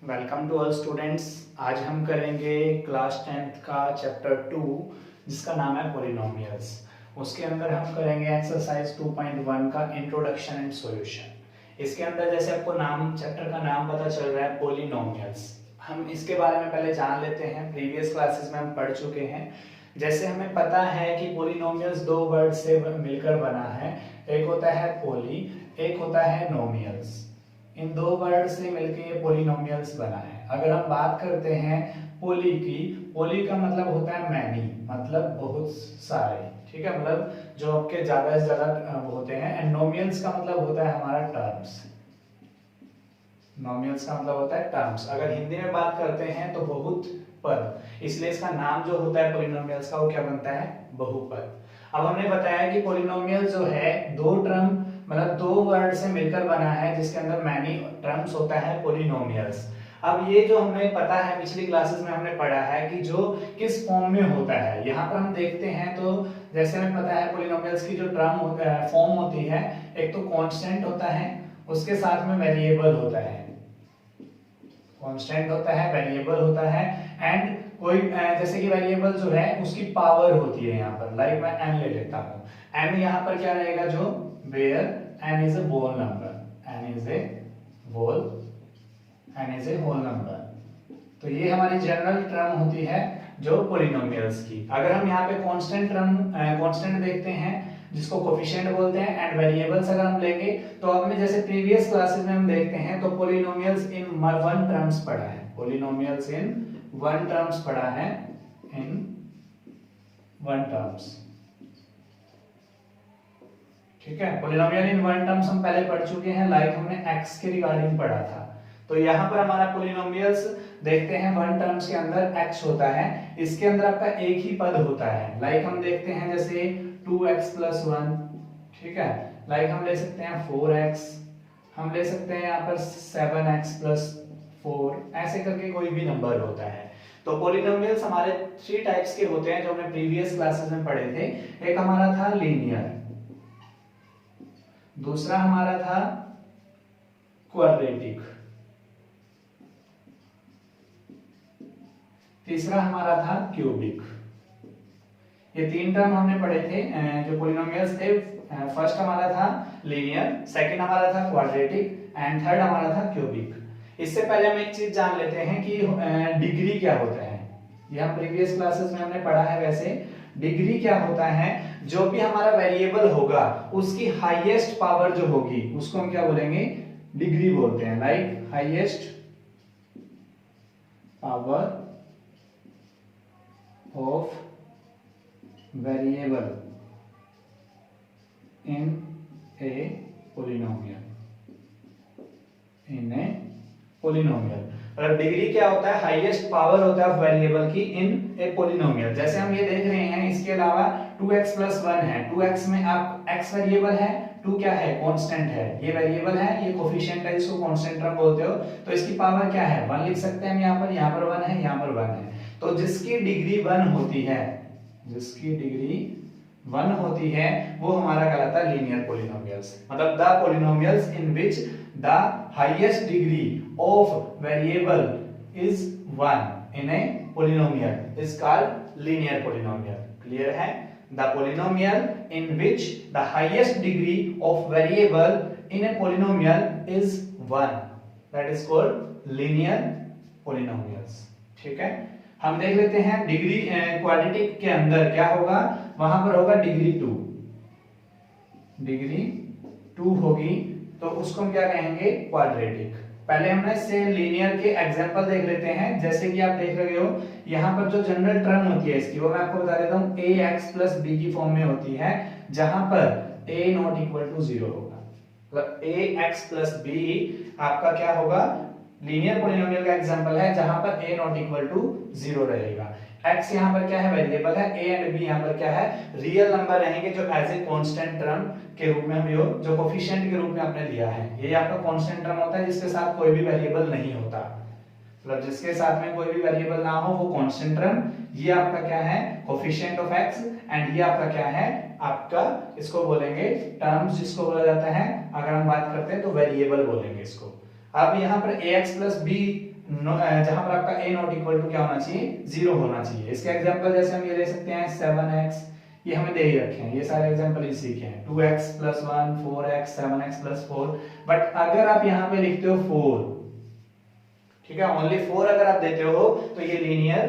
Welcome to all students. आज हम करेंगे क्लास 10th का चैप्टर 2 जिसका नाम है पॉलिनोमियल्स। उसके अंदर हम करेंगे एक्सरसाइज 2.1 का इंट्रोडक्शन एंड सॉल्यूशन। इसके अंदर जैसे आपको नाम चैप्टर का नाम पता चल रहा है पॉलिनोमियल्स, हम इसके बारे में पहले जान लेते हैं। प्रीवियस क्लासेस में हम पढ़ चुके हैं। जैसे हमें पता है कि पॉलिनोमियल्स दो वर्ड से मिलकर बना है, एक होता है पॉली, एक होता है नोमियल्स। इन दो वर्ड से मिलकर ये पॉलिनोमियल्स बना है। अगर हम बात करते हैं पॉली की, पॉली का मतलब होता है मैनी, मतलब बहुत सारे, ठीक है, मतलब जो आपके ज्यादा से ज्यादा होते हैं। एंड नोमियल्स का मतलब होता है हमारा टर्म्स। नोमियल्स का मतलब होता है टर्म्स। अगर हिंदी में बात करते हैं तो बहुत पद, इसलिए इसका नाम जो होता है पॉलिनोमियल्स का वो क्या बनता है, बहुपद। अब हमने बताया कि पॉलिनोमियल जो है दो टर्म मतलब दो वर्ड से मिलकर बना है, जिसके अंदर मैनी टर्म्स होता है पॉलिनोमियल्स। अब ये जो हमें पता है, पिछली क्लासेस में हमने पढ़ा है कि जो किस फॉर्म में होता है। यहाँ पर हम देखते हैं तो जैसे हमें पता है पॉलिनोमियल्स की जो फॉर्म होती है, एक तो कांस्टेंट होता है, उसके साथ में वेरिएबल होता है। कांस्टेंट होता है, वेरिएबल होता है, एंड कोई जैसे कि वेरिएबल जो है उसकी पावर होती है। यहाँ पर लाइक मैं n ले लेता हूँ। n यहाँ पर क्या रहेगा, जो where n is a whole number, n is a whole number. तो ये हमारी जनरल टर्म होती है जो पॉलिनोमियल्स की। अगर हम यहाँ पे कांस्टेंट देखते हैं जिसको कोफिशिएंट बोलते हैं, एंड वेरिएबल्स अगर हम लेंगे तो आपने जैसे प्रीवियस क्लासेस में हम देखते हैं तो पॉलिनोमियल्स इन वन टर्म्स पढ़ा है, पॉलिनोमियल्स इन वन टर्म्स पढ़ा है, इन वन टर्म्स, ठीक है। पॉलिनोमियल इन वन टर्म्स हम पहले पढ़ चुके हैं, लाइक हमने x के रिगार्डिंग पढ़ा था। तो यहाँ पर हमारा पॉलिनोमियल्स देखते हैं वन टर्म्स के अंदर x होता है, इसके अंदर आपका एक ही पद होता है। लाइक हम देखते हैं जैसे 2x + 1, ठीक है। लाइक हम ले सकते हैं 4x, हम ले सकते हैं यहाँ पर 7x + 4, ऐसे करके कोई भी नंबर होता है। तो पॉलिनोमियल्स हमारे 3 टाइप्स के होते हैं जो हमने प्रीवियस क्लासेस में पढ़े थे। एक हमारा था लीनियर, दूसरा हमारा था क्वाड्रेटिक, तीसरा हमारा था क्यूबिक। ये 3 टर्म हमने पढ़े थे जो पॉलिनोमियल्स थे। फर्स्ट हमारा था लीनियर, सेकंड हमारा था क्वाड्रेटिक, एंड थर्ड हमारा था क्यूबिक। इससे पहले हम एक चीज जान लेते हैं कि डिग्री क्या होता है। ये हम प्रीवियस क्लासेस में हमने पढ़ा है। वैसे डिग्री क्या होता है, जो भी हमारा वेरिएबल होगा उसकी हाईएस्ट पावर जो होगी उसको हम क्या बोलेंगे, डिग्री बोलते हैं। Like highest power of variable in a polynomial, in a polynomial. मतलब डिग्री क्या होता है, हाईएस्ट पावर होता है वेरिएबल की इन ए पॉलिनोमियल। जैसे हम ये देख रहे हैं, इसके अलावा 2x + 1 है। 2x में आप x वेरिएबल है, 2 क्या है, कांस्टेंट है, ये वेरिएबल है, ये कोफिशिएंट है, इसको कांस्टेंट टर्म बोलते हो। तो इसकी पावर क्या है, 1 लिख सकते हैं हम। यहाँ पर 1 है, यहाँ पर 1 है। तो जिसकी डिग्री 1 होती है, जिसकी डिग्री 1 होती है, वो हमारा कहलाता है लीनियर पॉलिनोमियल्स। मतलब the polynomials in which the highest degree of variable is 1 in a polynomial is called linear polynomial. Clear है? The polynomial in which the highest degree of variable in a polynomial is 1, that is called linear polynomials. ठीक है, हम देख लेते हैं degree quadratic के अंदर क्या होगा, वहां पर होगा डिग्री 2, डिग्री 2 होगी, तो उसको हम क्या कहेंगे, क्वाड्रेटिक। पहले हमने से लीनियर के एग्जांपल देख लेते हैं। जैसे कि आप देख रहे हो यहाँ पर जो जनरल टर्म होती है इसकी, वो मैं आपको बता देता हूँ, ax + b की फॉर्म में होती है, जहां पर a ≠ 0 होगा। मतलब ax + b आपका क्या होगा, लीनियर पॉलिनोमियल का एग्जांपल है जहां पर a ≠ 0 रहेगा। x यहाँ पर क्या है, वेरिएबल है, a एंड b यहाँ पर क्या है, रियल नंबर रहेंगे, जो एज ए कांस्टेंट टर्म के रूप में हम जो कोफिशिएंट के रूप में आपने लिया है। ये आपका कांस्टेंट टर्म होता है जिसके साथ कोई भी वेरिएबल नहीं होता, मतलब जिसके साथ में कोई भी वेरिएबल ना हो वो कांस्टेंट टर्म। ये आपका क्या है, कोफिशिएंट ऑफ x, एंड ये आपका क्या है, आपका इसको बोलेंगे टर्म्स, जिसको बोला जाता है, अगर हम बात करते हैं तो वेरिएबल बोलेंगे इसको। अब यहाँ पर ax + b जहां पर आपका a नॉट इक्वल टू क्या होना चाहिए, 0 होना चाहिए। इसके एग्जांपल जैसे हम ये ले सकते हैं 7x, ये हमें दे ही रखे हैं, ये सारे एग्जांपल इसी के हैं, 2x + 1, 4x, 7x + 4। बट अगर आप यहाँ पे लिखते हो 4, ठीक है, ओनली 4 अगर आप देते हो तो ये लीनियर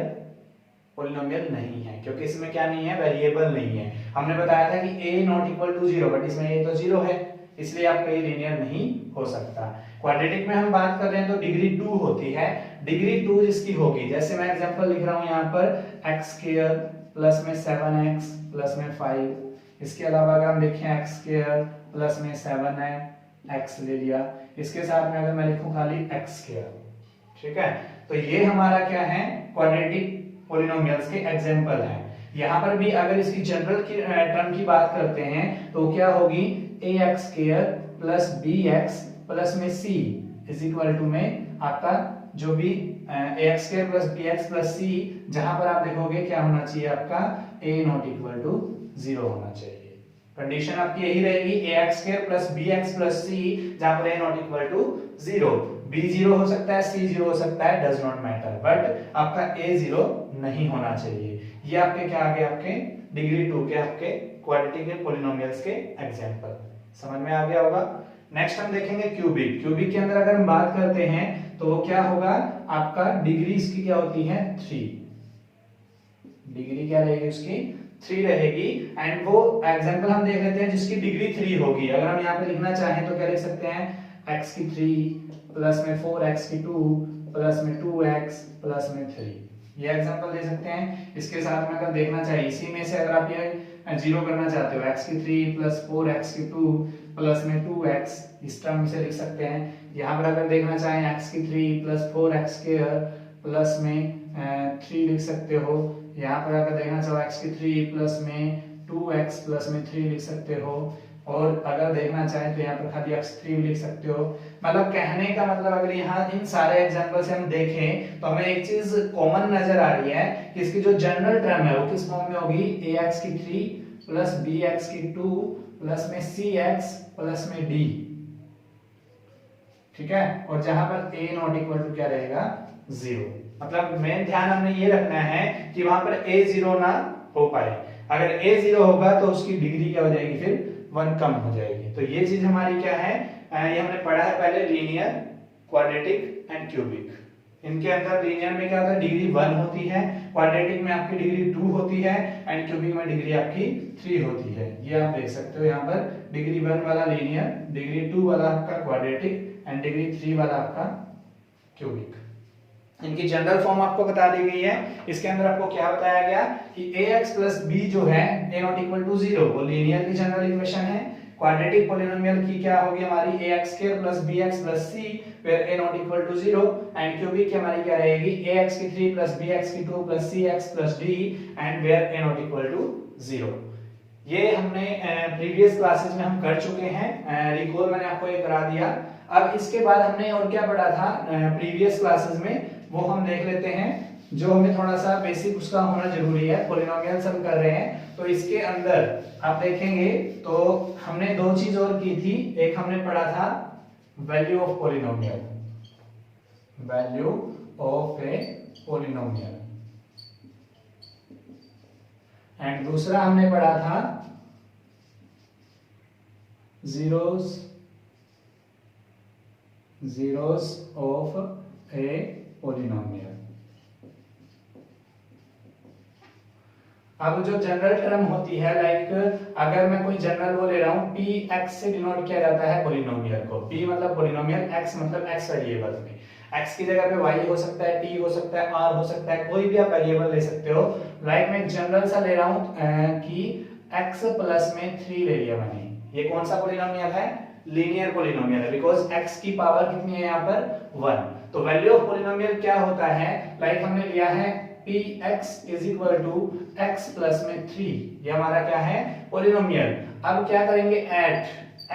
पॉलिनोमियल नहीं है, क्योंकि इसमें क्या नहीं है, वेरिएबल नहीं है। हमने बताया था कि a not equal to 0, but इसमें a तो 0 है, इसलिए आपका ये लीनियर नहीं हो सकता। क्वाड्रेटिक में हम बात कर रहे हैं तो डिग्री 2 होती है। डिग्री 2 जिसकी होगी, जैसे मैं एग्जांपल लिख रहा हूं यहाँ पर x² प्लस में 7x प्लस में 5। इसके अलावा अगर हम देखें x² प्लस में 7x ले लिया, इसके साथ में अगर मैं लिखूं खाली x², ठीक है, तो ये हमारा क्या है, क्वाड्रेटिक पॉलिनोमियल्स के एग्जांपल हैं। यहाँ पर भी अगर इसकी जनरल की टर्म की बात करते हैं तो क्या होगी, ax² प्लस bx प्लस में c इज इक्वल टू में आपका जो भी ax² plus bx plus c, जहां पर आप देखोगे क्या होना चाहिए, आपका a नॉट इक्वल टू 0 होना चाहिए। कंडीशन आपकी यही रहेगी, ax² plus bx plus c, जहां पर a not equal to 0। b 0 हो सकता है, c 0 हो सकता है, डज नॉट मैटर, बट आपका a 0 नहीं होना चाहिए। ये आपके क्या आ गए, आपके डिग्री 2 के आपके क्वाड्रेटिक पॉलिनोमियल्स के एग्जांपल। समझ में आ गया होगा। नेक्स्ट हम देखेंगे क्यूबिक। क्यूबिक के अंदर अगर हम बात करते हैं तो वो क्या होगा, आपका डिग्री इसकी क्या होती है, 3। डिग्री क्या रहेगी उसकी, 3 रहेगी। एंड वो एग्जांपल हम देख लेते हैं जिसकी डिग्री 3 होगी। अगर हम यहाँ पे लिखना चाहें तो क्या लिख सकते हैं, x की 3 प्लस में 4x की 2 प्लस में 2x प्लस में 3, ये एग्जांपल दे सकते हैं। इसके साथ में अगर देखना चाहिए, इसी में से अगर आप ये 0 करना चाहते हो, x की 3 प्लस 4x की 2 प्लस में 2x, इस टर्म से लिख सकते हैं। यहाँ पर अगर देखना चाहें x की 3 प्लस 4x² प्लस में 3 लिख सकते हो। यहाँ पर अगर देखना चाहो x की 3 प्लस में 2x प्लस में 3 लिख सकते हो। और अगर देखना चाहें तो यहाँ पर खाली x3 लिख सकते हो। मतलब कहने का मतलब, अगर यहाँ इन सारे एग्जांपल से हम देखें तो हमें एक चीज कॉमन नजर आ रही है कि इसकी जो जनरल टर्म है वो किस फॉर्म में होगी, ax की 3 प्लस bx की 2 प्लस में cx प्लस में d, ठीक है। और जहां पर a नॉट इक्वल टू क्या रहेगा, 0। मतलब मेन ध्यान हमने ये रखना है कि वहां पर a 0 ना हो पाए। अगर a 0 होगा तो उसकी डिग्री क्या हो जाएगी, फिर 1 कम हो जाएगी। तो ये चीज हमारी क्या है, ये हमने पढ़ा है पहले, लीनियर, क्वाड्रेटिक एंड क्यूबिक। इनके अंदर लीनियर में क्या होता है, डिग्री 1 होती है, क्वाड्रेटिक में आपकी डिग्री 2 होती है, एंड क्यूबिक में डिग्री आपकी 3 होती है। ये आप देख सकते हो यहाँ पर, डिग्री 1 वाला लीनियर, डिग्री 2 वाला आपका क्वाड्रेटिक एंड डिग्री 3 वाला आपका क्यूबिक। इनकी जनरल फॉर्म आपको बता दी गई है। इसके अंदर आपको क्या बताया गया कि ax प्लस b जो है, a नॉट इक्वल टू 0, वो लीनियर की जनरल इक्वेशन है। क्वाड्रेटिक पॉलिनोमियल की क्या होगी हमारी, ax² plus bx plus c, where a not equal to 0। And cubic की हमारी क्या रहेगी, ax की 3 प्लस bx की 2 plus cx plus d, and where a not equal to 0। ये हमने प्रीवियस क्लासेस में हम कर चुके हैं, रिकॉल मैंने आपको ये करा दिया। अब इसके बाद हमने और क्या पढ़ा था प्रीवियस क्लासेस में, वो हम देख लेते हैं, जो हमें थोड़ा सा बेसिक उसका होना जरूरी है। पॉलिनोमियल्स हम कर रहे हैं तो इसके अंदर आप देखेंगे तो हमने 2 चीज और की थी। एक हमने पढ़ा था value of polynomial, value of a polynomial, and दूसरा हमने पढ़ा था zeros of a polynomial। अब जो जनरल टर्म होती है, लाइक अगर मैं कोई जनरल वो ले रहा हूं, px से डिनोट किया जाता है पॉलिनोमियल को। p मतलब पॉलिनोमियल, x मतलब x वेरिएबल में, x की जगह पे y हो सकता है, t हो सकता है, r हो सकता है, कोई भी आप वेरिएबल ले सकते हो। लाइक मैं एक जनरल सा ले रहा हूं कि x प्लस में 3 ले लिया मैंने। ये कौन सा पॉलिनोमियल है, लीनियर पॉलिनोमियल है, बिकॉज x की पावर कितनी है यहाँ पर 1। तो वैल्यू ऑफ पॉलिनोमियल क्या होता है, लाइक हमने लिया है px is equal to x plus में 3, ये हमारा क्या है पॉलिनोमियल। अब क्या करेंगे, at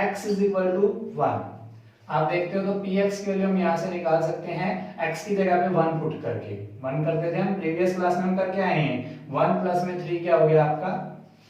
x is equal to 1। आप देखते हो तो px के वैल्यू हम यहाँ से निकाल सकते हैं, x की जगह पे 1 पुट करके। 1 करते थे हम प्रीवियस क्लास में, हम करके आए हैं। 1 प्लस में 3 क्या हो गया आपका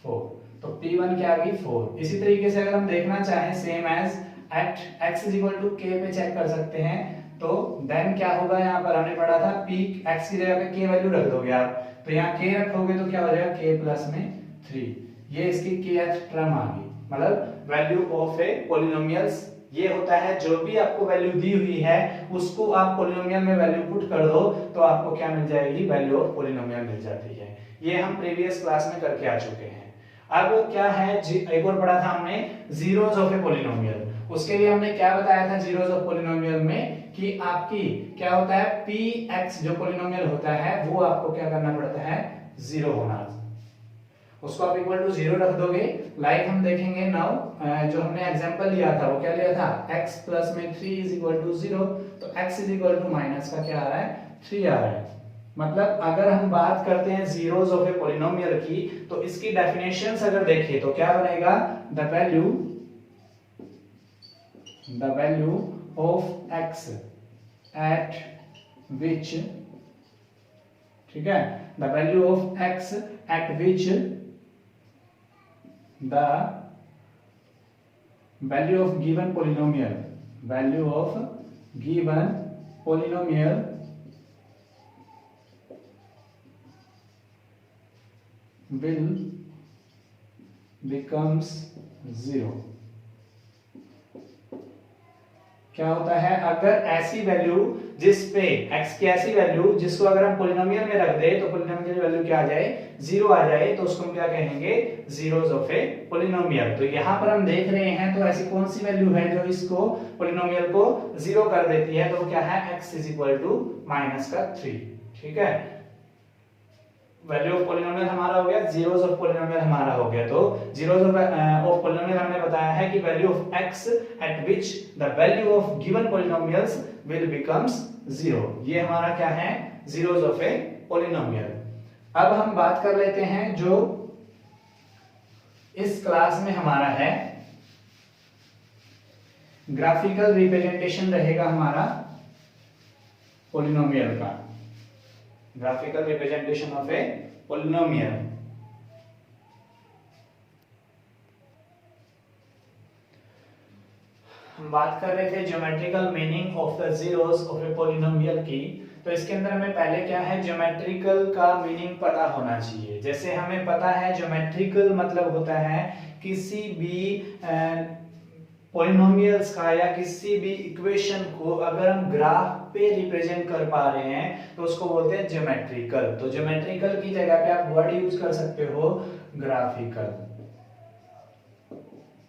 4, तो p1 क्या आ गई 4। इसी तरीके से अगर हम देखना चाहें same as at x is equal to k पे चेक कर सकते हैं, तो देन क्या होगा, यहाँ पर हमने पढ़ा था p x की जगह पे k वैल्यू रख दोगे आप, तो यहाँ k रखोगे तो क्या हो जाएगा k प्लस में 3, ये इसकी kth टर्म आ गई, मतलब वैल्यू ऑफ ए पॉलिनोमियल्स ये होता है जो भी आपको वैल्यू दी हुई है उसको आप पॉलिनोमियल में वैल्यू पुट कर दो तो आपको क्या मिल जाएगी, वैल्यू ऑफ पॉलिनोमियल मिल जाती है। ये हम प्रीवियस क्लास में करके आ चुके हैं। अब क्या है, एक और पढ़ा था हमने जीरोस ऑफ ए पॉलिनोमियल, उसके लिए हमने क्या बताया था जीरोस ऑफ पॉलिनोमियल में कि आपकी क्या होता है, px जो पॉलिनोमियल होता है वो आपको क्या करना पड़ता है, जीरो होना, उसको आप इक्वल टू जीरो रख दोगे। लाइक हम देखेंगे नाउ, जो हमने एग्जांपल लिया था वो क्या लिया था, x प्लस में 3 इज इक्वल टू 0, तो x is equal to minus का क्या आ रहा है, 3 आ रहा है। मतलब अगर हम बात करते हैं जीरोस ऑफ ए पॉलिनोमियल की, तो इसकी डेफिनेशंस अगर देखें तो क्या बनेगा, the value of x eight विच, ठीक है, the value of x eight which the value of given polynomial will becomes 0। क्या होता है, अगर ऐसी वैल्यू जिस पे x की ऐसी वैल्यू जिसको अगर हम पॉलिनोमियल में रख दे तो पॉलिनोमियल की वैल्यू क्या आ जाए, 0 आ जाए, तो उसको हम क्या कहेंगे, जीरोस ऑफ ए पॉलिनोमियल। तो यहाँ पर हम देख रहे हैं तो ऐसी कौन सी वैल्यू है जो इसको पॉलिनोमियल को 0 कर देती है, तो क्या है, x is equal to minus का 3, ठीक है। वैल्यू ऑफ पॉलिनोमियल हमारा हो गया, जीरोस ऑफ पॉलिनोमियल हमारा हो गया। तो जीरोस ऑफ पॉलिनोमियल हमने बताया है कि value of x eight which the value of given polynomials will becomes 0, ये हमारा क्या है, जीरोस ऑफ ए पॉलिनोमियल। अब हम बात कर लेते हैं जो इस क्लास में हमारा है ग्राफिकल रिप्रेजेंटेशन रहेगा हमारा पॉलिनोमियल का, graphical representation of a polynomial. हम बात कर रहे थे geometrical meaning of the zeros of a polynomial की, तो इसके अंदर हमें पहले क्या है, ज्योमेट्रिकल का मीनिंग पता होना चाहिए। जैसे हमें पता है ज्योमेट्रिकल मतलब होता है किसी भी पॉलिनोमियल्स का या किसी भी इक्वेशन को अगर हम ग्राफ पे रिप्रेजेंट कर पा रहे हैं तो उसको बोलते हैं ज्योमेट्रिकल। तो ज्योमेट्रिकल की जगह पे आप वर्ड यूज कर सकते हो ग्राफिकल।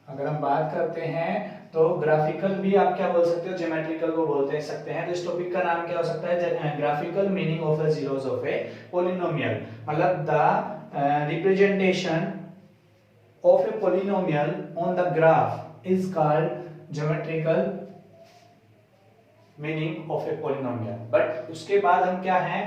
अगर हम बात करते हैं तो ग्राफिकल भी आप क्या बोल सकते हो, ज्योमेट्रिकल को बोलते सकते हैं। तो इस टॉपिक का नाम क्या हो सकता है, graphical meaning of the zeros of a polynomial, मतलब the representation of a polynomial on the graph is called geometrical meaning of a polynomial। But उसके बाद हम क्या है,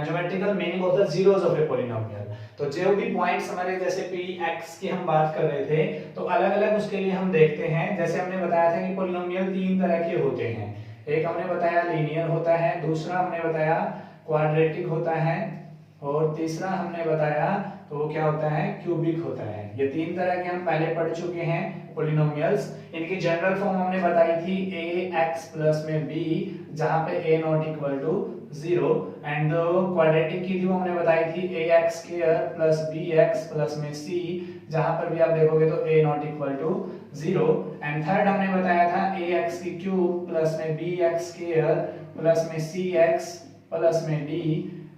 geometrical meaning of the zeros of a polynomial। तो जो भी points हमारे जैसे p x की हम बात कर रहे थे तो अलग अलग उसके लिए हम देखते हैं। जैसे हमने बताया था कि पॉलिनोमियल 3 तरह के होते हैं, एक हमने बताया लीनियर होता है, दूसरा हमने बताया क्वाड्रेटिक होता है, और तीसरा हमने बताया तो वो क्या होता है, क्यूबिक होता है। ये 3 तरह के हम पहले पढ़ चुके हैं पॉलिनोमियल्स। इनकी जनरल फॉर्म हमने बताई थी ax प्लस में b, जहां पे a not equal to 0, and quadratic की जो हमने बताई थी ax square plus bx plus में c, जहां पर भी आप देखोगे तो a not equal to 0, and third हमने बताया था ax की क्यूब प्लस में bx स्क्वायर प्लस में cx प्लस में d,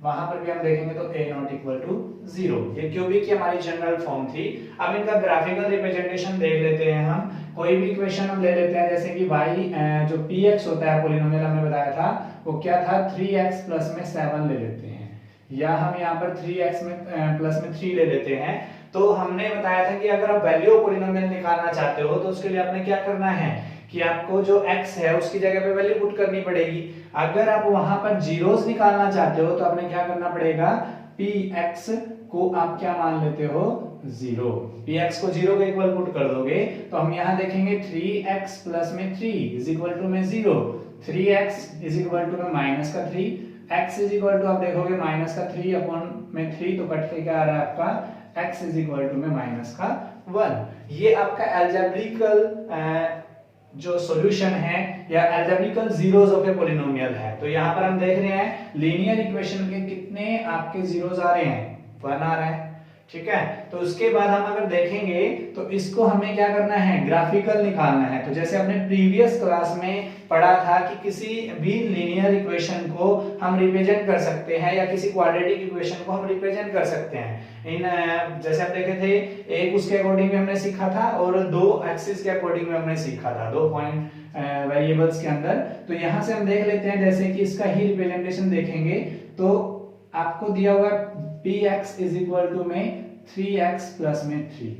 वहां पर भी हम देखेंगे तो a नॉट इक्वल टू 0। ये क्यूबिक की हमारी जनरल फॉर्म थी। अब इनका ग्राफिकल रिप्रेजेंटेशन देख लेते हैं हम। कोई भी इक्वेशन हम ले लेते हैं, जैसे कि y जो px होता है पॉलिनोमियल हमने बताया था वो क्या था, 3x प्लस में 7 ले लेते हैं, या हम यहाँ पर 3x में प्लस में 3 ले लेते हैं। तो हमने बताया था कि अगर आप वैल्यू ऑफ पॉलिनोमियल निकालना चाहते हो तो उसके लिए आपने क्या करना है कि आपको जो x है उसकी जगह पे वैल्यू पुट करनी पड़ेगी। अगर आप वहां पर जीरोस निकालना चाहते हो तो आपने क्या करना पड़ेगा, px को आप क्या मान लेते हो, 0। px को 0 के इक्वल पुट कर दोगे तो हम यहाँ देखेंगे 3x प्लस में 3 इज इक्वल टू में 0, 3x इज इक्वल टू में माइनस का 3, x इज इक्वल टू आप देखोगे माइनस का 3 अपॉन में 3, तो कट के क्या आ रहा है आपका x इज इक्वल टू में माइनस का 1। ये आपका एल्जेब्रिकल जो सॉल्यूशन है या अलजेब्रिकल जीरोस ऑफ ए पॉलिनोमियल है। तो यहाँ पर हम देख रहे हैं लीनियर इक्वेशन के कितने आपके जीरोस आ रहे हैं, 1 आ रहा है, ठीक है। तो उसके बाद हम अगर देखेंगे तो इसको हमें क्या करना है, ग्राफिकल निकालना है। तो जैसे हमने प्रीवियस क्लास में पढ़ा था कि किसी भी लीनियर इक्वेशन को हम रिप्रेजेंट कर सकते हैं या किसी क्वाड्रेटिक इक्वेशन को हम रिप्रेजेंट कर सकते हैं इन जैसे आप देखे थे, एक उसके अकॉर्डिंग में हमने सीखा था और दो एक्सिस के अकॉर्डिंग में हमने सीखा था, 2 पॉइंट वेरिएबल्स के अंदर। तो यहाँ से हम देख लेते हैं, जैसे कि इसका ही रिप्रेजेंटेशन देखेंगे तो आपको दिया हुआ px इज इक्वल टू में 3x प्लस में 3,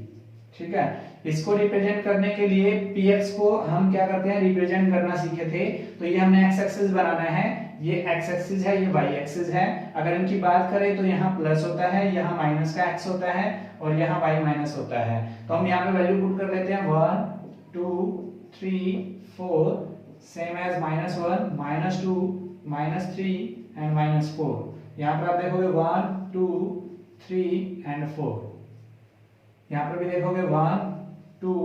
ठीक है। इसको रिप्रेजेंट करने के लिए px को हम क्या करते हैं, रिप्रेजेंट करना सीखे थे। तो ये हमने x एक्सिस बनाना है, ये x एक्सिस है, ये y एक्सिस है। अगर इनकी बात करें तो यहाँ प्लस होता है, यहाँ माइनस का x होता है और यहाँ y माइनस होता है। तो हम यहाँ पे वैल्यू पुट कर देते हैं 1 2 3 4 सेम एज -1 -2 -3 एंड -4। यहाँ पर आप देखोगे 1 2 3 एंड 4, यहाँ पर भी देखोगे 1 2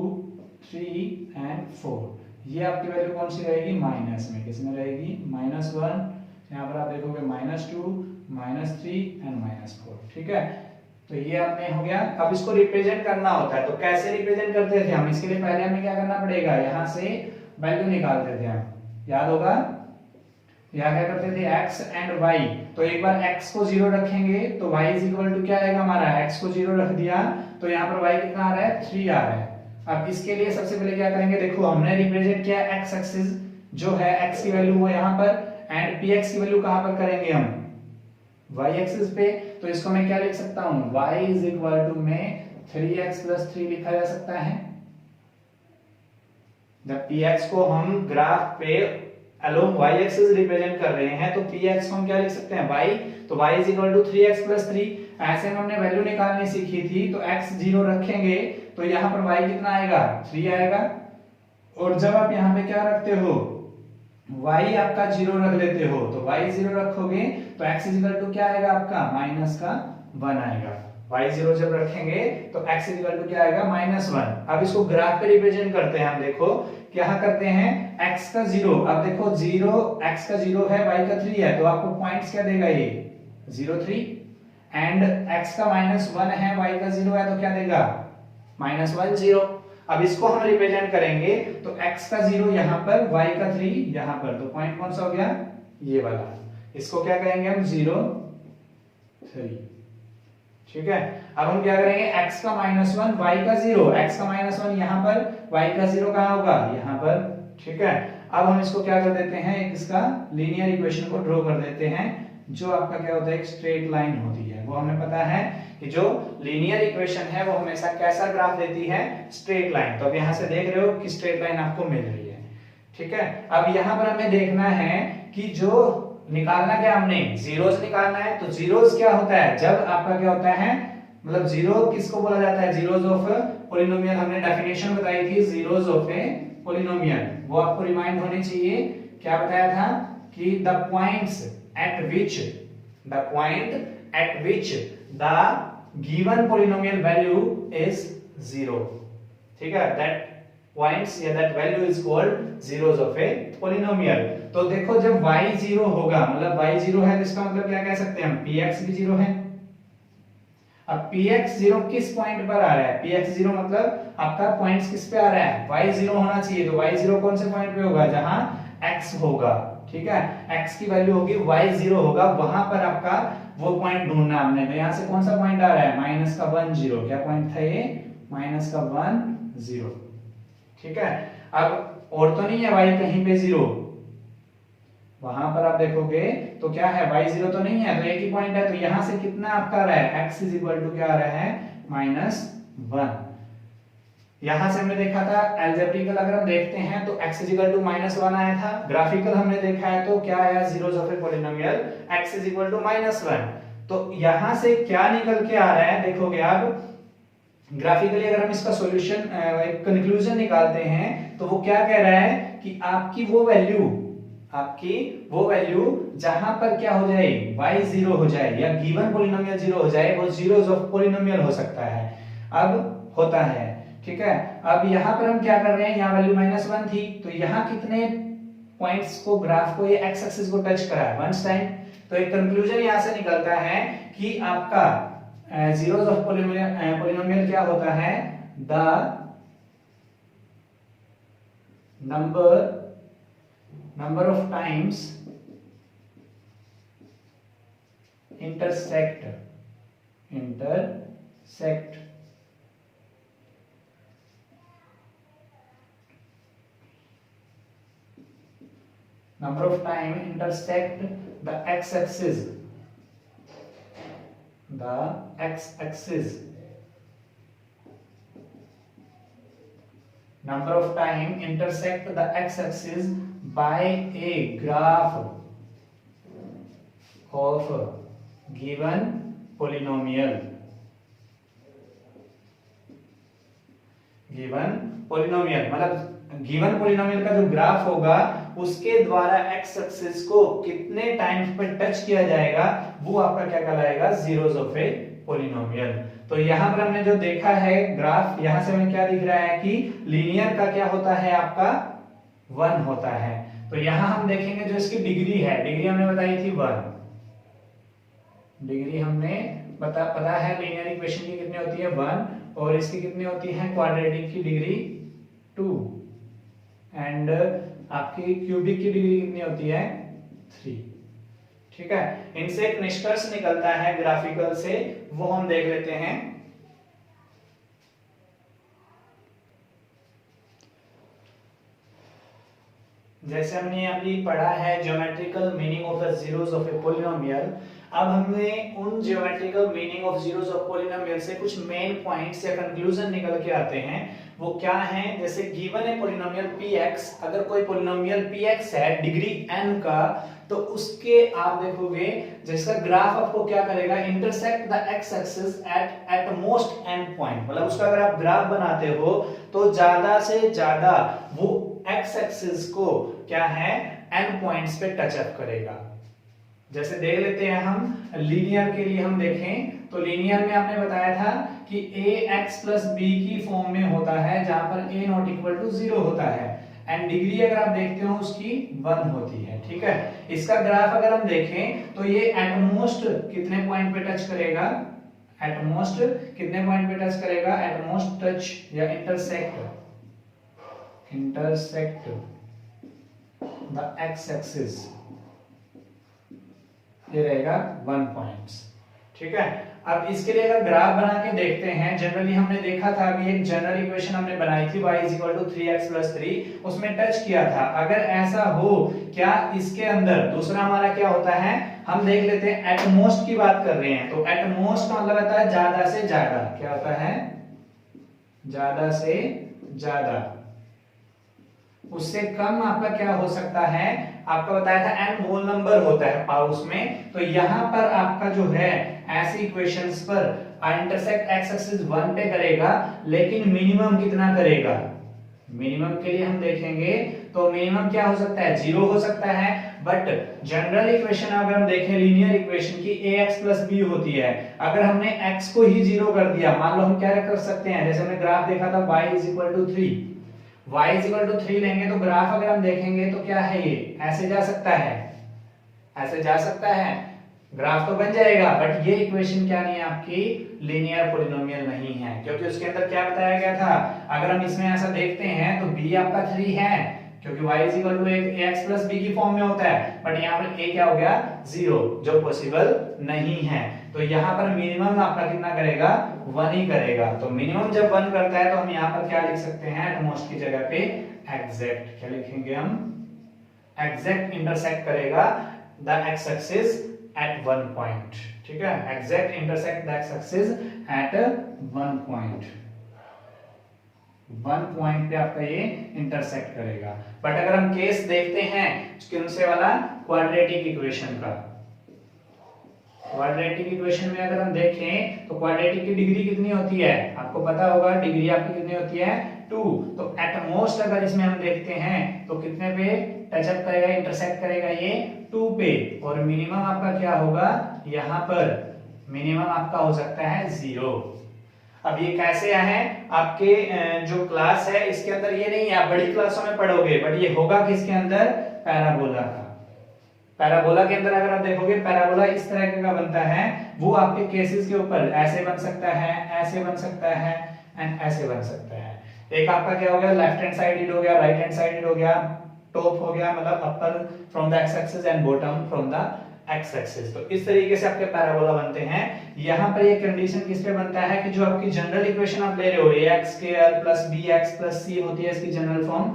3 एंड 4। ये आपकी वैल्यू कौन सी रहेगी, माइनस में, किस में रहेगी, -1। यहाँ पर आप देखोगे -2 -3 एंड -4, ठीक है। तो ये आपने हो गया। अब इसको रिप्रेजेंट करना होता है, तो कैसे रिप्रेजेंट करते थे हम, इसके लिए पहले हमें क्या करना पड़ेगा, यहाँ से वैल्यू निकालते थे हम, याद होगा। यहाँ क्या करते थे, x एंड y। तो एक बार x को 0 रखेंगे तो y इज इक्वल टू क्या आएगा हमारा, x को 0 रख दिया तो यहाँ पर y कितना आ रहा है, 3 आ रहा है। अब इसके लिए सबसे पहले क्या करेंगे, देखो हमने रिप्रेजेंट किया x एक्सिस जो है, x की वैल्यू वो यहाँ पर, एंड px की वैल्यू कहाँ पर करेंगे हम, y एक्सिस पे। तो इसको मैं क्या लिख सकता हूँ, y इज इक्वल टू में 3x प्लस 3 लिखा जा सकता है। जब px को हम ग्राफ पे अलोंग y एक्सिस रिप्रेजेंट कर रहे हैं तो px को हम क्या लिख सकते हैं, y। तो y is equal to 3x plus 3। ऐसे में हमने वैल्यू निकालनी सीखी थी, तो x 0 रखेंगे तो यहाँ पर y कितना आएगा, 3 आएगा। और जब आप यहाँ पे क्या रखते हो, y आपका 0 रख लेते हो, तो y 0 रखोगे तो x इज इक्वल टू क्या आएगा आपका, -1 आएगा। y 0 जब रखेंगे तो x इज इक्वल टू क्या आएगा, -1। अब इसको ग्राफ पे रिप्रेजेंट करते हैं हम, देखो क्या करते हैं, x का 0, अब देखो 0, x का 0 है, y का 3 है, तो आपको पॉइंट्स क्या देगा, ये 0 3, एंड x का -1 है, y का 0 है, तो क्या देगा, -1 0। अब इसको हम रिप्रेजेंट करेंगे तो x का 0 यहाँ पर, y का 3 यहाँ पर, तो पॉइंट कौन सा हो गया, ये वाला। इसको क्या कहेंगे हम, 0 3, ठीक है। अब हम क्या करेंगे, x का -1 y का 0, x का -1 यहाँ पर, y का 0 कहाँ होगा, यहाँ पर, ठीक है। अब हम इसको क्या कर देते हैं, एक इसका लीनियर इक्वेशन को ड्रॉ कर देते हैं, जो आपका क्या होता है, एक स्ट्रेट लाइन होती है। वो हमें पता है कि जो लीनियर इक्वेशन है वो हमेशा कैसा ग्राफ देती है, स्ट्रेट लाइन। तो अब यहाँ से देख रहे हो कि स्ट्रेट लाइन आपको मिल रही है, ठीक है। अब यहाँ पर हमें देखना है कि जो निकालना क्या, हमने जीरोस निकालना है। तो जीरोस क्या होता है, जब आपका क्या होता है, मतलब जीरो किसको बोला जाता है, जीरोस ऑफ पॉलिनोमियल। हमने डेफिनेशन बताई थी जीरोस ऑफ ए पॉलिनोमियल, वो आपको रिमाइंड होनी चाहिए। क्या बताया था कि the point eight which the given polynomial value is 0, ठीक है। दैट पॉइंट्स या that value is called zeros of a polynomial. तो देखो जब y 0 होगा, मतलब y 0 है, तो इसका मतलब क्या कह सकते हैं हम, px भी 0 है। अब px 0 किस पॉइंट पर आ रहा है, px 0 मतलब आपका पॉइंट्स किस पे आ रहा है, y 0 होना चाहिए। तो y 0 कौन से पॉइंट पे होगा, जहां x होगा, ठीक है। x की वैल्यू होगी, y 0 होगा, वहां पर आपका वो पॉइंट ढूंढना हमने। तो यहां से कौन सा पॉइंट आ रहा है, -1 0, क्या पॉइंट था ये, -1 0, ठीक है। अब और तो नहीं है y कहीं पे 0, वहां पर आप देखोगे तो क्या है, y 0 तो नहीं है, तो एक ही पॉइंट है। तो यहां से कितना आपका आ रहा है, x इज इक्वल टू क्या आ रहा है, -1। यहां से हमने देखा था अलजेब्रिकल, अगर हम देखते हैं तो x इज इक्वल टू -1 आया था। ग्राफिकल हमने देखा है तो क्या आया, zeros of a polynomial, x is equal to -1। तो यहां से क्या निकल के आ रहा है, देखोगे आप ग्राफिकली अगर हम इसका सॉल्यूशन, एक कंक्लूजन निकालते हैं, तो वो क्या कह रहा है कि आपकी वो वैल्यू जहां पर क्या हो जाए, y 0 हो जाए या गिवन पॉलिनोमियल 0 हो जाए, वो जीरोस ऑफ पॉलिनोमियल हो सकता है। अब होता है, ठीक है। अब यहाँ पर हम क्या कर रहे हैं, यहाँ वैल्यू -1 थी, तो यहाँ कितने पॉइंट्स को, ग्राफ को, ये एक्स एक्सिस को टच करा है वंस टाइम। तो एक कंक्लूजन यहाँ से निकलता है कि आपका जीरोस ऑफ पोलिनोमियल क्या होता है, the number of times intersect number of time intersect the x-axis number of time intersect the x-axis by a graph of given polynomial मतलब गिवन पोलिनोमियल का जो ग्राफ होगा उसके द्वारा एक्स एक्सिस को कितने टाइम्स पे टच किया जाएगा वो आपका क्या कहलाएगा, जीरोस ऑफ ए पोलिनोमियल। तो यहां पर हमने जो देखा है ग्राफ, यहां से हमें क्या दिख रहा है कि लीनियर का क्या होता है आपका 1 होता है। तो यहां हम देखेंगे जो इसकी डिग्री है, डिग्री हमने बताई थी 1, डिग्री हमने पता है लीनियर इक्वेशन की कितनी होती है 1, और इसकी कितनी होती है क्वाड्रेटिक की डिग्री 2, एंड आपकी क्यूबिक की डिग्री कितनी होती है 3। ठीक है, इनसे एक निष्कर्ष निकलता है ग्राफिकल से, वो हम देख लेते हैं। जैसे हमने अभी पढ़ा है geometrical meaning of the zeros of a polynomial, अब हमने उन geometrical meaning of zeros of polynomial से कुछ मेन पॉइंट्स या कंक्लूजन निकल के आते हैं। वो क्या है, जैसे गिवन है पॉलिनोमियल px, अगर कोई पॉलिनोमियल px है डिग्री n का, तो उसके आप देखोगे जिसका ग्राफ आपको क्या करेगा, intersect the x axis at most n point, मतलब उसका अगर आप ग्राफ बनाते हो तो ज्यादा से ज्यादा वो x एक्सिस को क्या है n पॉइंट्स पे टच अप करेगा। जैसे देख लेते हैं हम लीनियर के लिए, हम देखें तो लीनियर में आपने बताया था कि ax प्लस b की फॉर्म में होता है जहां पर a नॉट इक्वल टू 0 होता है, एंड डिग्री अगर आप देखते हो उसकी 1 होती है। ठीक है, इसका ग्राफ अगर हम देखें तो ये एटमोस्ट कितने पॉइंट पे टच करेगा, एटमोस्ट कितने पॉइंट पे टच करेगा, एटमोस्ट टच या इंटरसेक्ट द x एक्सिस, ये रहेगा 1 पॉइंट्स। ठीक है, अब इसके लिए अगर ग्राफ बना के देखते हैं, जनरली हमने देखा था अभी एक जनरल इक्वेशन हमने बनाई थी y = 3x + 3, उसमें टच किया था। अगर ऐसा हो, क्या इसके अंदर दूसरा हमारा क्या होता है, हम देख लेते हैं एटमोस्ट की बात कर रहे हैं, तो एटमोस्ट का मतलब होता है ज्यादा से ज्यादा, क्या होता है ज्यादा से ज्यादा, उससे कम आपका क्या हो सकता है, आपका बताया था n होल नंबर होता है पाउस में, तो यहां पर आपका जो है ऐसी इक्वेशंस पर इंटरसेक्ट x एक्सिस 1 पे करेगा, लेकिन मिनिमम कितना करेगा, मिनिमम के लिए हम देखेंगे तो मिनिमम क्या हो सकता है 0 हो सकता है, बट जनरल इक्वेशन अगर हम देखें लीनियर इक्वेशन की ax + b होती है, अगर हमने x को ही 0 कर दिया, मान लो हम क्या कर सकते हैं, जैसे हमने ग्राफ देखा था y = 3, y = 3 लेंगे तो ग्राफ अगर हम देखेंगे तो क्या है, ये ऐसे जा सकता है, ऐसे जा सकता है, ग्राफ तो बन जाएगा, बट ये इक्वेशन क्या नहीं है, आपकी लीनियर पॉलिनोमियल नहीं है, क्योंकि उसके अंदर क्या बताया गया था, अगर हम इसमें ऐसा देखते हैं तो b आपका 3 है, क्योंकि y = ax + b की फॉर्म में होता है, बट यहाँ पर a क्या हो गया 0, जो पॉसिबल नहीं है। तो यहाँ पर मिनिमम आपका कितना करेगा 1 ही करेगा, तो मिनिमम जब 1 करता है तो हम यहाँ पर क्या लिख सकते हैं, एटमोस्ट की जगह पे एग्जैक्ट, क्या लिखेंगे हम, एग्जैक्ट इंटरसेक्ट करेगा the x axis at 1 point. ठीक है, exact intersect the x axis at 1 point, 1 point पे आपका ये इंटरसेक्ट करेगा। बट अगर हम केस देखते हैं कौन से वाला, क्वाड्रेटिक इक्वेशन का, क्वाड्रेटिक इक्वेशन में अगर हम देखें तो क्वाड्रेटिक की डिग्री कितनी होती है, आपको पता होगा डिग्री आपकी कितनी होती है 2, तो एटमोस्ट अगर इसमें हम देखते हैं तो कितने पे टच अप करेगा, इंटरसेक्ट करेगा ये 2 पे, और मिनिमम आपका क्या होगा, यहाँ पर मिनिमम आपका हो सकता है 0। अब ये कैसे है, आपके जो क्लास है इसके अंदर ये नहीं है, आप बड़ी क्लासों में पढ़ोगे, बट ये होगा किसके अंदर, पैराबोला का। पैराबोला के अंदर अगर आप देखोगे पैराबोला इस तरह का बनता है, वो आपके केसेस के ऊपर ऐसे बन सकता है, ऐसे बन सकता है एंड ऐसे बन सकता है। एक आपका क्या हो गया, लेफ्ट हैंड साइडेड हो गया, राइट हैंड साइडेड हो गया, टॉप हो गया मतलब upper from the x axis and bottom from the x axis. तो इस तरीके से आपके पैराबोला बनते हैं। यहाँ पर ये कंडीशन किस पे बनता है कि जो आपकी जनरल इक्वेशन आप ले रहे हो ax square plus bx plus c होती है, इसकी general form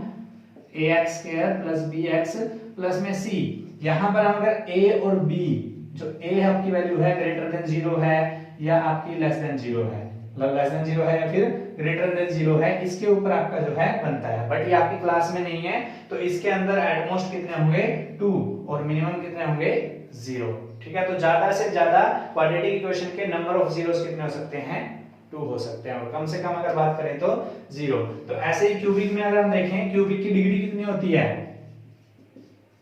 ax square plus bx plus में c। यहाँ पर हम अगर a और b, जो a आपकी वैल्यू है ग्रेटर देन 0 है या आपकी लेस देन 0 है, मतलब लेस देन 0 है या फिर ग्रेटर देन 0 है, इसके ऊपर आपका जो है बनता है। बट ये आपकी क्लास में नहीं है, तो इसके अंदर एट मोस्ट कितने होंगे 2 और मिनिमम कितने होंगे 0। ठीक है, तो ज्यादा से ज्यादा क्वाड्रेटिक इक्वेशन के नंबर ऑफ जीरोस कितने हो सकते हैं, 2 हो सकते हैं, और कम से कम अगर बात करें तो 0। तो ऐसे ही क्यूबिक में अगर हम देखें, क्यूबिक की डिग्री कितनी होती है,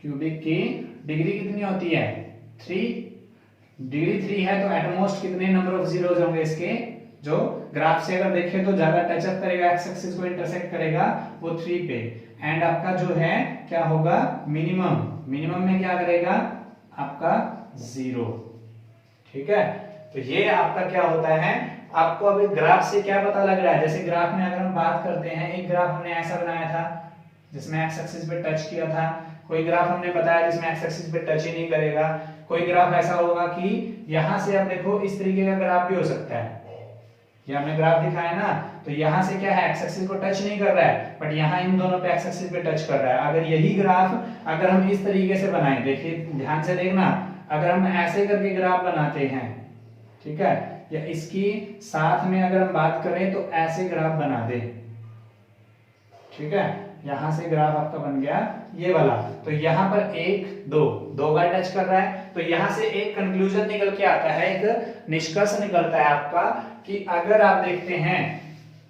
क्यूबिक की डिग्री कितनी होती है 3, डिग्री 3 है, तो एट मोस्ट कितने नंबर ऑफ जीरोस होंगे इसके, जो ग्राफ से अगर देखें तो ज्यादा टच अप करेगा, एक्स एक्सिस को इंटरसेक्ट करेगा वो 3 पे, एंड आपका जो है क्या होगा मिनिमम, मिनिमम में क्या करेगा आपका 0। ठीक है, तो ये आपका क्या होता है, आपको अभी ग्राफ से क्या पता लग रहा है, जैसे ग्राफ में अगर हम बात करते हैं, एक ग्राफ हमने ऐसा बनाया था जिसमें एक्स एक्सिस पे टच किया था, कोई ग्राफ हमने बताया जिसमें एक्स एक्सिस पे टच ही नहीं करेगा, कोई ग्राफ ऐसा होगा कि यहां से आप देखो इस तरीके का ग्राफ भी हो सकता है, ये हमने ग्राफ दिखाया ना, तो यहां से क्या है एक्स एक्सिस को टच नहीं कर रहा है, बट यहां इन दोनों पे एक्स एक्सिस पे टच कर रहा है। अगर यही ग्राफ अगर हम इस तरीके से बनाएं, देखिए ध्यान से देखना, अगर हम ऐसे करके ग्राफ बनाते हैं, ठीक है, या इसकी साथ में अगर हम बात करें तो ऐसे ग्राफ बना दे, ठीक है, यहां से ग्राफ आपका बन गया ये वाला, तो यहां पर 1 2 बार टच कर रहा है, तो यहां से एक कंक्लूजन निकल के आता है, एक निष्कर्ष निकलता है आपका कि अगर आप देखते हैं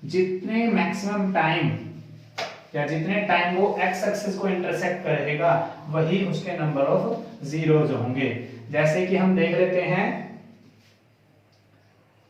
जितने मैक्सिमम टाइम या जितने टाइम वो एक्स एक्सिस को इंटरसेक्ट करेगा वही उसके नंबर ऑफ जीरोस होंगे। जैसे कि हम देख लेते हैं,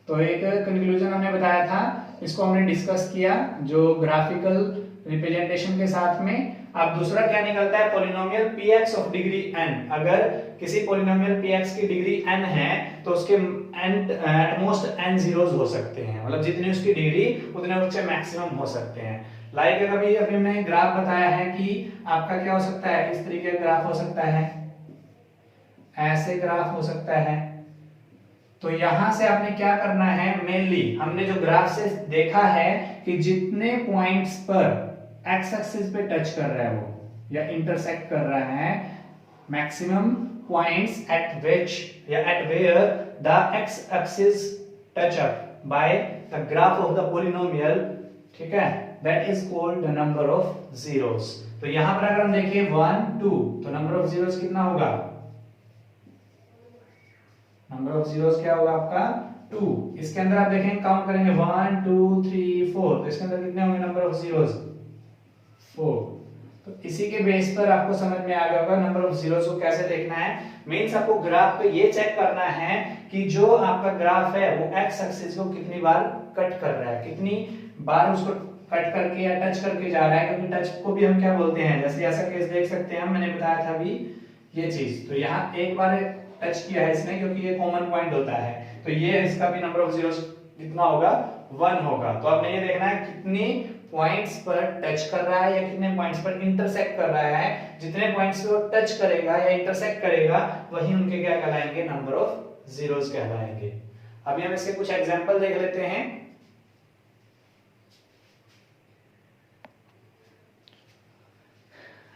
तो एक कंक्लूजन हमने बताया था, इसको हमने डिस्कस किया जो ग्राफिकल रिप्रेजेंटेशन के साथ में। अब दूसरा क्या निकलता है, polynomial px of degree n। अगर किसी पॉलिनोमियल px की डिग्री n है तो उसके एट मोस्ट n जीरोस हो सकते हैं, मतलब जितनी उसकी डिग्री उतने उससे मैक्सिमम हो सकते हैं। लाइक अभी हमने ग्राफ बताया है कि आपका क्या हो सकता है, इस तरीके का ग्राफ हो सकता है, ऐसे ग्राफ हो सकता है। तो यहां से आपने क्या करना है, मेनली हमने जो ग्राफ से देखा है कि जितने पॉइंट्स पर एक्स एक्सिस पे टच कर रहा है वो या इंटरसेक्ट कर रहा है, मैक्सिमम पॉइंट्स एट विच या at where the x axis touch up by the graph of the polynomial, ठीक है, that is called the number of zeros. तो यहां पर अगर हम देखें 1 2, तो नंबर ऑफ जीरोस कितना होगा, नंबर ऑफ जीरोस क्या होगा आपका 2। इसके अंदर आप देखें काउंट करेंगे 1 2 3 4, तो इसके अंदर कितने होंगे नंबर ऑफ जीरोस 4। तो इसी के बेस पर आपको समझ में आ गया होगा नंबर ऑफ जीरोस को कैसे देखना है। मींस आपको ग्राफ पे ये चेक करना है कि जो आपका ग्राफ है वो एक्स एक्सिस को कितनी बार कट कर रहा है, कितनी बार उसको कट करके या टच करके जा रहा है, क्योंकि टच को भी हम क्या बोलते हैं, जैसे ऐसा केस देख सकते हैं हम, मैंने बताया था अभी ये चीज, तो यहाँ एक बार टच किया है इसने क्योंकि ये कॉमन पॉइंट होता है, तो ये इसका भी नंबर ऑफ जीरोस कितना होगा 1 होगा। तो आपने ये देखना है कितनी पॉइंट्स पर टच कर रहा है या कितने पॉइंट्स पर इंटरसेक्ट कर रहा है, जितने पॉइंट्स पे वो टच करेगा या इंटरसेक्ट करेगा वही उनके क्या कहलाएंगे, नंबर ऑफ जीरोस कहलाएंगे। अभी हम इसके कुछ एग्जांपल देख लेते हैं।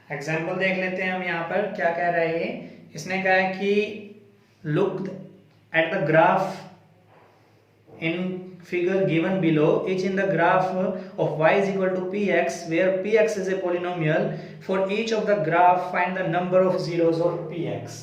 एग्जांपल देख लेते हैं हम, यहाँ पर क्या कह रहा है ये, इसने कहा है कि look at the graph in figure given below, each in the graph of y is equal to px, where px is a polynomial. For each of the graph find the number of zeros of px.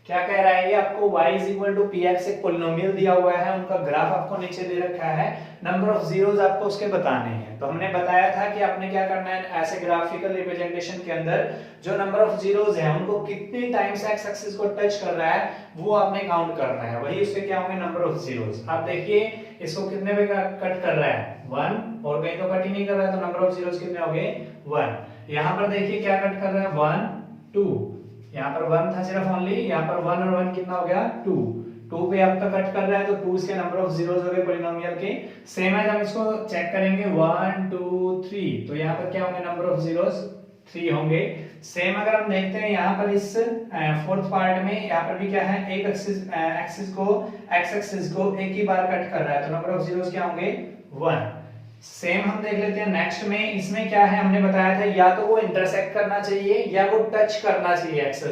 क्या कह रहा है ये आपको y is equal to px एक polynomial दिया हुआ है, उनका ग्राफ आपको नीचे दे रखा है, नंबर ऑफ जीरोस आपको उसके बताने हैं। तो हमने बताया था कि आपने क्या करना है, ऐसे ग्राफिकल रिप्रेजेंटेशन के अंदर जो नंबर ऑफ जीरोस हैं उनको कितनी टाइम्स एक्स एक्सिस को टच कर रहा है वो आपने काउंट करना है, वही उसके क्या होंगे नंबर ऑफ जीरोस। आप देखिए इसको कितने पे कट कर रहा है 1, और कहीं तो कट ही नहीं कर रहा है, तो नंबर ऑफ जीरोस कितने हो गए 1। यहां पर देखिए क्या कट कर रहा है 1 2, यहाँ पर 1 था सिर्फ ओनली, यहाँ पर 1 और 1 कितना हो गया 2, 2 पे अब तक कट कर रहा है तो 2 इसके नंबर ऑफ जीरोस हो गए पॉलिनोमियल के। सेम एज हम इसको चेक करेंगे 1 2 3, तो यहाँ पर क्या होंगे नंबर ऑफ जीरोस 3 होंगे। सेम अगर हम देखते हैं यहाँ पर इस फोर्थ पार्ट में, यहाँ पर भी क्या है एक एक्सिस को एक्स एक्सिस को एक ही बार कट कर रहा है, तो नंबर ऑफ जीरोस क्या होंगे 1। सेम हम देख लेते हैं नेक्स्ट में, इसमें क्या है हमने बताया था या तो वो इंटरसेक्ट करना चाहिए या वो टच करना चाहिए एक्स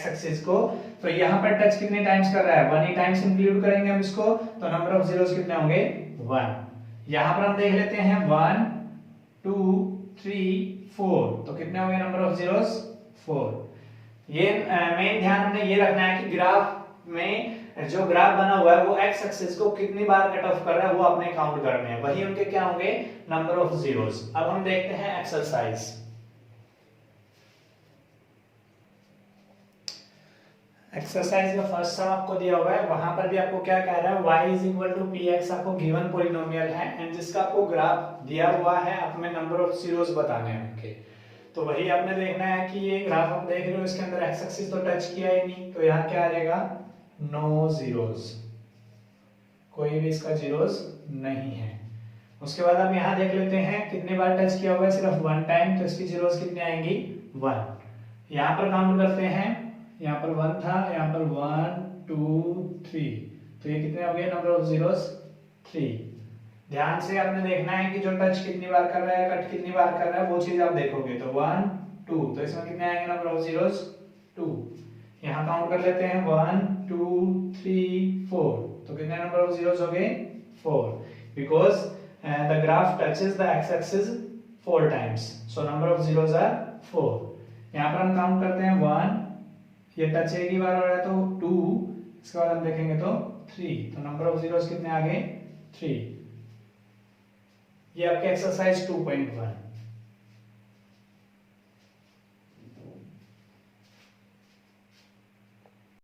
एक्सिस को। तो यहाँ पर टच कितने टाइम्स कर रहा है 1 ही टाइम्स इंक्लूड करेंगे हम इसको, तो नंबर ऑफ जीरोस कितने होंगे 1। यहाँ पर हम देख लेते हैं 1 2 3 4, तो कितने होंगे नंबर ऑफ जीरोस 4। ये मेन ध्यान हमने ये रखना है कि ग्राफ में जो ग्राफ बना हुआ है वो एक्स एक्सिस को कितनी बार कट ऑफ कर रहा है वो आपने काउंट करने हैं, वही उनके क्या होंगे नंबर ऑफ जीरोस। अब हम देखते हैं एक्सरसाइज। एक्सरसाइज का फर्स्ट सम आपको दिया हुआ है, वहां पर भी आपको क्या कह रहा है y is equal to px आपको गिवन पॉलिनोमियल है एंड जिसका आपको ग्राफ दिया हुआ है, आपने नंबर ऑफ जीरोस बताने हैं उनके। तो वही आपने देखना है कि ये ग्राफ आप देख रहे हो इसके अंदर एक्स एक्सिस तो टच किया ही नहीं, तो यहाँ क्या आ जाएगा नो जीरोस, कोई भी इसका जीरोस नहीं है। उसके बाद हम यहाँ देख लेते हैं कितने बार टच किया हुआ है, सिर्फ 1 टाइम, तो इसकी जीरोस कितनी आएंगी 1। यहाँ पर काउंट करते हैं, यहाँ पर 1 था, यहाँ पर 1 2 3, तो ये कितने हो गए नंबर ऑफ जीरोस 3। ध्यान से आपने देखना है कि जो टच कितनी बार कर रहा है कट कितनी बार कर रहा है वो चीज आप देखोगे, तो 1 2, तो इसमें कितने आएंगे नंबर ऑफ जीरोस 2। यहाँ काउंट कर लेते हैं 1 2 3 4, तो कितने नंबर ऑफ जीरोस हो गए 4, because the graph touches the x axis 4 times, so number of zeros are 4। यहाँ पर हम काउंट करते हैं 1, ये टच एक ही बार हो रहा है तो 2, इसके बाद हम देखेंगे तो 3, तो नंबर ऑफ जीरोस कितने आ गए 3। ये आपके एक्सरसाइज 2.1।